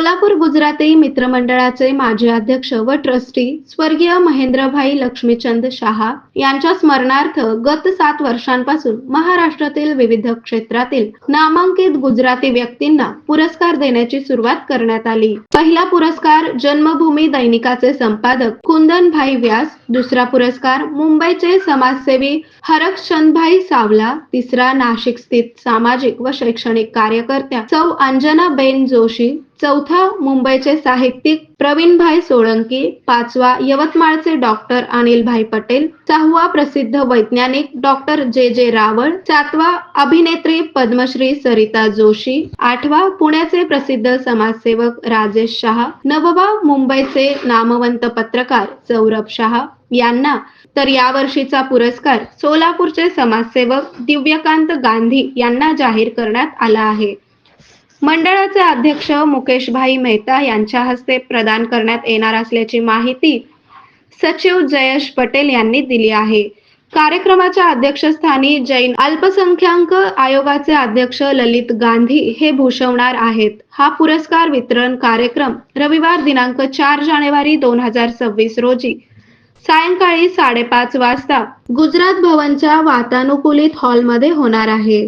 सोलापूर गुजराती मित्रमंडळाचे माजी अध्यक्ष व ट्रस्टी स्वर्गीय महेंद्रभाई लक्ष्मीचंद शाहा यांच्या स्मरणार्थ गत 7 वर्षांपासून महाराष्ट्रातील विविध क्षेत्रातील नामांकित गुजराती व्यक्तींना पुरस्कार देण्याची सुरुवात करण्यात आली। पहिला पुरस्कार जन्मभूमी दैनिकाचे संपादक कुंदनभाई व्यास, दुसरा पुरस्कार मुंबईचे समाजसेवी हरकचंदभाई सावला, तिसरा नाशिक स्थित सामाजिक व शैक्षणिक कार्यकर्त्या सौ अंजनाबेन जोशी, चौथा मुंबईचे साहित्यिक प्रवीणभाई सोळंकी, पाचवा यवतमाळचे डॉक्टर अनिलभाई पटेल, सहावा प्रसिद्ध वैज्ञानिक डॉक्टर जे रावळ, सातवा अभिनेत्री पद्मश्री सरिता जोशी, आठवा पुण्याचे प्रसिद्ध समाजसेवक राजेश शहा, नववा मुंबईचे नामवंत पत्रकार सौरभ शहा यांना, तर यावर्षीचा पुरस्कार सोलापूरचे समाजसेवक दिव्यकांत गांधी यांना जाहीर करण्यात आला आहे। मंडळाचे अध्यक्ष मुकेशभाई मेहता यांच्या हस्ते प्रदान करण्यात येणार असल्याची माहिती सचिव जयेश पटेल यांनी दिली आहे। कार्यक्रमाच्या अध्यक्षस्थानी जैन अल्पसंख्याक आयोगाचे अध्यक्ष ललित गांधी हे भूषवणार आहेत। हा पुरस्कार वितरण कार्यक्रम रविवार दिनांक 4 जानेवारी 2026 रोजी सायंकाळी 5:30 वाजता गुजरात भवनच्या वातानुकूलित हॉलमध्ये होणार आहे।